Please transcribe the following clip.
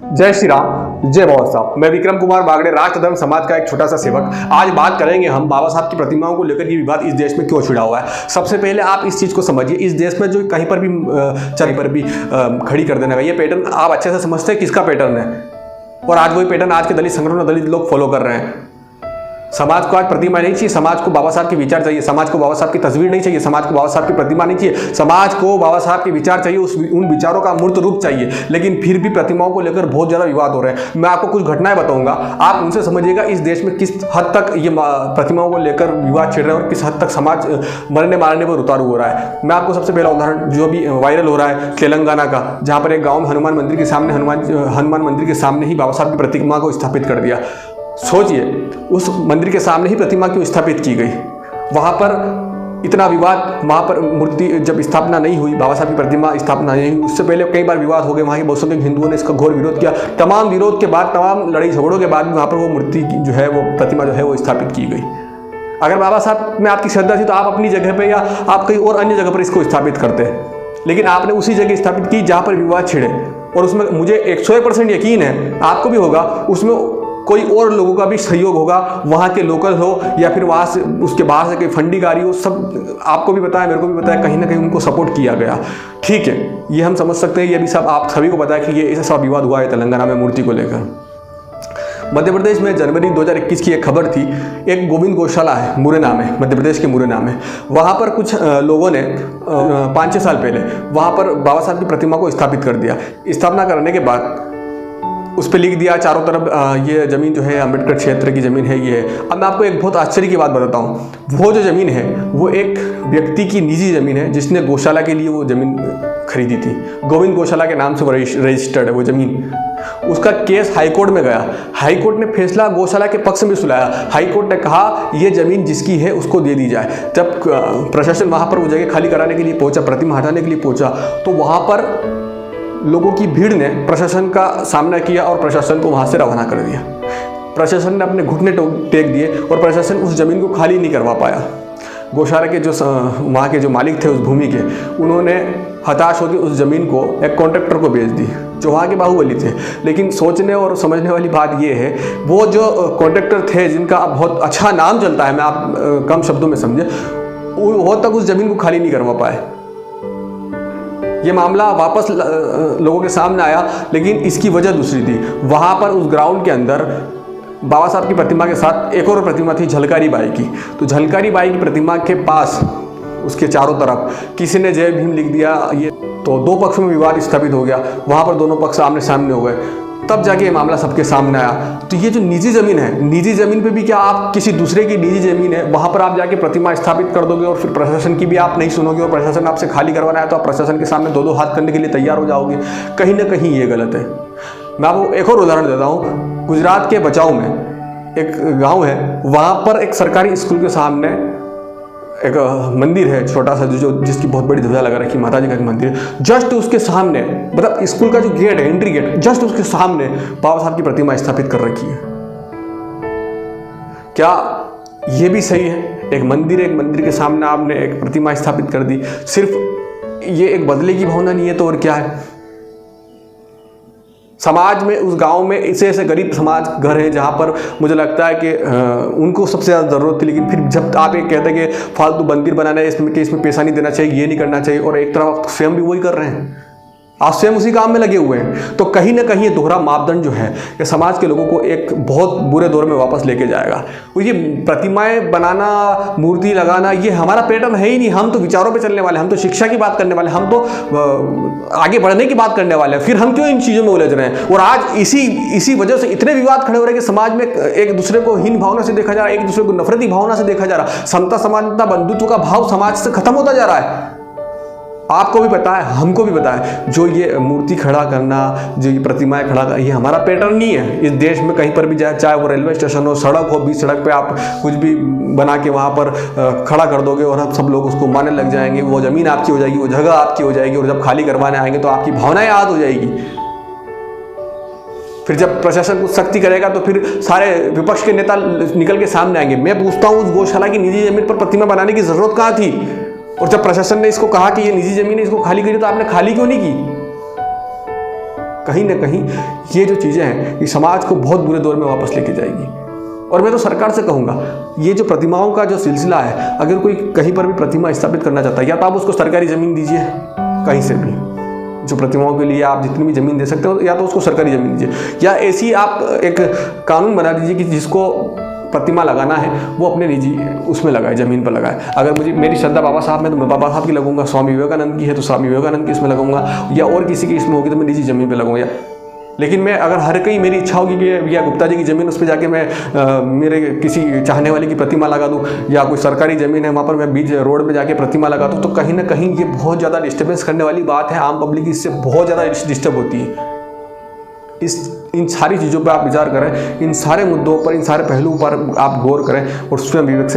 जय श्री राम, जय बाबा साहब। मैं विक्रम कुमार बागड़े, राष्ट्र धर्म समाज का एक छोटा सा सेवक। आज बात करेंगे हम बाबा साहब की प्रतिमाओं को लेकर ये विवाद इस देश में क्यों छिड़ा हुआ है। सबसे पहले आप इस चीज़ को समझिए, इस देश में जो कहीं पर भी खड़ी कर देने का ये पैटर्न आप अच्छे से समझते हैं किसका पैटर्न है, और आज वही पैटर्न आज के दलित संगठन दलित लोग फॉलो कर रहे हैं। समाज को आज प्रतिमा नहीं चाहिए, समाज को बाबा साहब के विचार चाहिए, समाज को बाबा साहब की तस्वीर नहीं चाहिए, समाज को बाबा साहब की प्रतिमा नहीं चाहिए, समाज को बाबा साहब के विचार चाहिए, उन विचारों का मूर्त रूप चाहिए। लेकिन फिर भी प्रतिमाओं को लेकर बहुत ज़्यादा विवाद हो रहे हैं। मैं आपको कुछ घटनाएं बताऊंगा, आप उनसे समझिएगा इस देश में किस हद तक ये प्रतिमाओं को लेकर विवाद छिड़ रहे हैं और किस हद तक समाज मरने मारने पर उतारू हो रहा है। मैं आपको सबसे पहला उदाहरण जो भी वायरल हो रहा है तेलंगाना का, जहाँ पर एक गाँव में हनुमान मंदिर के सामने ही बाबा साहब की प्रतिमा को स्थापित कर दिया। सोचिए, उस मंदिर के सामने ही प्रतिमा क्यों स्थापित की गई। वहाँ पर इतना विवाद, वहाँ पर मूर्ति जब स्थापना नहीं हुई, बाबा साहब की प्रतिमा स्थापना नहीं हुई, उससे पहले कई बार विवाद हो गए। वहाँ के बहुत संख्यक हिंदुओं ने इसका घोर विरोध किया। तमाम विरोध के बाद, तमाम लड़ाई झगड़ों के बाद वहाँ पर वो मूर्ति जो है, वो प्रतिमा जो है वो स्थापित की गई। अगर बाबा साहब में आपकी श्रद्धा थी तो आप अपनी जगह पर या आप कहीं और अन्य जगह पर इसको स्थापित करते, लेकिन आपने उसी जगह स्थापित की जहाँ पर विवाद छिड़े। और उसमें मुझे 101% यकीन है, आपको भी होगा, उसमें कोई और लोगों का भी सहयोग होगा, वहाँ के लोकल हो या फिर वहाँ से उसके बाहर से कोई फंडीकारी हो। सब आपको भी पता है, मेरे को भी पता है, कहीं ना कहीं उनको सपोर्ट किया गया। ठीक है, ये हम समझ सकते हैं, ये भी सब आप सभी को पता है कि ये ऐसा सब विवाद हुआ है तेलंगाना में मूर्ति को लेकर। मध्य प्रदेश में जनवरी 2021 की एक खबर थी, एक गोविंद गौशाला है, मुरैना में, मध्य प्रदेश के मुरैना में। वहाँ पर कुछ लोगों ने 5-6 साल पहले वहाँ पर बाबा साहब की प्रतिमा को स्थापित कर दिया। स्थापना करने के बाद उस पर लिख दिया चारों तरफ ये ज़मीन जो है अम्बेडकर क्षेत्र की ज़मीन है, ये है। अब मैं आपको एक बहुत आश्चर्य की बात बताता हूँ। वो जो ज़मीन है वो एक व्यक्ति की निजी ज़मीन है, जिसने गौशाला के लिए वो ज़मीन खरीदी थी। गोविंद गौशाला के नाम से वो रजिस्टर्ड है वो ज़मीन। उसका केस हाईकोर्ट में गया। हाईकोर्ट ने फैसला गौशाला के पक्ष में सुनाया। हाईकोर्ट ने कहा ये ज़मीन जिसकी है उसको दे दी जाए। जब प्रशासन वहाँ पर वो जगह खाली कराने के लिए पहुँचा, प्रतिमा हटाने के लिए पहुँचा, तो वहाँ पर लोगों की भीड़ ने प्रशासन का सामना किया और प्रशासन को वहाँ से रवाना कर दिया। प्रशासन ने अपने घुटने टेक दिए और प्रशासन उस ज़मीन को खाली नहीं करवा पाया। गौशाला के जो वहाँ के जो मालिक थे उस भूमि के, उन्होंने हताश होकर उस ज़मीन को एक कॉन्ट्रैक्टर को बेच दी, जो वहाँ के बाहुबली थे। लेकिन सोचने और समझने वाली बात ये है, वो जो कॉन्ट्रैक्टर थे जिनका बहुत अच्छा नाम चलता है, मैं आप कम शब्दों में समझे, वो तक उस ज़मीन को खाली नहीं करवा पाए। ये मामला वापस लोगों के सामने आया, लेकिन इसकी वजह दूसरी थी। वहाँ पर उस ग्राउंड के अंदर बाबा साहब की प्रतिमा के साथ एक और प्रतिमा थी झलकारी बाई की। तो झलकारी बाई की प्रतिमा के पास उसके चारों तरफ किसी ने जय भीम लिख दिया। ये तो दो पक्षों में विवाद स्थापित हो गया। वहाँ पर दोनों पक्ष आमने सामने हो गए, तब जाके ये मामला सबके सामने आया। तो ये जो निजी ज़मीन है, निजी ज़मीन पे भी क्या आप किसी दूसरे की निजी ज़मीन है, वहाँ पर आप जाके प्रतिमा स्थापित कर दोगे और फिर प्रशासन की भी आप नहीं सुनोगे और प्रशासन आपसे खाली करवाना है तो आप प्रशासन के सामने दो हाथ करने के लिए तैयार हो जाओगे। कहीं ना कहीं ये गलत है। मैं आपको एक और उदाहरण देता हूँ। गुजरात के बचाव में एक गाँव है, वहाँ पर एक सरकारी स्कूल के सामने एक मंदिर है छोटा सा, जिसकी बहुत बड़ी ध्वजा लगा रखी, माता जी का मंदिर है। जस्ट उसके सामने, मतलब स्कूल का जो गेट है, एंट्री गेट, जस्ट उसके सामने बाबा साहब की प्रतिमा स्थापित कर रखी है। क्या ये भी सही है? एक मंदिर के सामने आपने एक प्रतिमा स्थापित कर दी। सिर्फ ये एक बदले की भावना नहीं है तो और क्या है? समाज में, उस गांव में ऐसे गरीब समाज घर है जहां पर मुझे लगता है कि उनको सबसे ज़्यादा ज़रूरत थी। लेकिन फिर जब आप एक कहते हैं कि फालतू मंदिर बनाना है, इसमें पैसा नहीं देना चाहिए, ये नहीं करना चाहिए, और एक तरफ स्वयं भी वही कर रहे हैं, आप स्वयं उसी काम में लगे हुए हैं, तो कहीं ना कहीं ये दोहरा मापदंड जो है ये समाज के लोगों को एक बहुत बुरे दौर में वापस लेके जाएगा। और ये प्रतिमाएं बनाना, मूर्ति लगाना, ये हमारा पैटर्न है ही नहीं। हम तो विचारों पे चलने वाले, हम तो शिक्षा की बात करने वाले, हम तो आगे बढ़ने की बात करने वाले हैं। फिर हम क्यों इन चीज़ों में उलझ रहे हैं? और आज इसी वजह से इतने विवाद खड़े हो रहे हैं कि समाज में एक दूसरे को हीन भावना से देखा जा रहा है, एक दूसरे को नफरती भावना से देखा जा रहा है। समता, समानता, बंधुत्व का भाव समाज से खत्म होता जा रहा है। आपको भी पता है, हमको भी पता है, जो ये मूर्ति खड़ा करना, जो ये प्रतिमाएं खड़ा करना, ये हमारा पैटर्न नहीं है। इस देश में कहीं पर भी जाए, चाहे वो रेलवे स्टेशन हो, सड़क हो, बीच सड़क पे आप कुछ भी बना के वहाँ पर खड़ा कर दोगे और हम सब लोग उसको मानने लग जाएंगे। वो ज़मीन आपकी हो जाएगी, वो जगह आपकी हो जाएगी, और जब खाली करवाने आएंगे तो आपकी भावनाएं याद हो जाएगी। फिर जब प्रशासन कुछ सख्ती करेगा तो फिर सारे विपक्ष के नेता निकल के सामने आएंगे। मैं पूछता हूँ, उस गौशाला की निजी ज़मीन पर प्रतिमा बनाने की ज़रूरत कहाँ थी? और जब प्रशासन ने इसको कहा कि ये निजी ज़मीन है, इसको खाली करिए, तो आपने खाली क्यों नहीं की? कहीं ना कहीं ये जो चीज़ें हैं ये समाज को बहुत बुरे दौर में वापस लेके जाएगी। और मैं तो सरकार से कहूँगा, ये जो प्रतिमाओं का जो सिलसिला है, अगर कोई कहीं पर भी प्रतिमा स्थापित करना चाहता है, या तो आप उसको सरकारी ज़मीन दीजिए कहीं से भी, जो प्रतिमाओं के लिए आप जितनी भी ज़मीन दे सकते हो, या तो उसको सरकारी ज़मीन दीजिए, या ऐसी आप एक कानून बना दीजिए कि जिसको प्रतिमा लगाना है वो अपने निजी उसमें लगाए, ज़मीन पर लगाए। अगर मेरी श्रद्धा बाबा साहब में तो मैं बाबा साहब की लगूंगा, स्वामी विवेकानंद की है तो स्वामी विवेकानंद की इसमें लगूंगा, या और किसी की इसमें होगी तो मैं निजी ज़मीन पर लगूंगा। लेकिन मैं अगर हर कहीं मेरी इच्छा होगी कि भैया गुप्ता जी की ज़मीन उस पर जाके मैं मेरे किसी चाहने वाले की प्रतिमा लगा दूं, या कोई सरकारी ज़मीन है वहाँ पर मैं बीच रोड पे जाके प्रतिमा लगा दूं, तो कहीं ना कहीं ये बहुत ज़्यादा डिस्टर्बेंस करने वाली बात है। आम पब्लिक इससे बहुत ज़्यादा डिस्टर्ब होती है। इन सारी चीज़ों पर आप विचार करें, इन सारे मुद्दों पर, इन सारे पहलुओं पर आप गौर करें और स्वयं विवेक से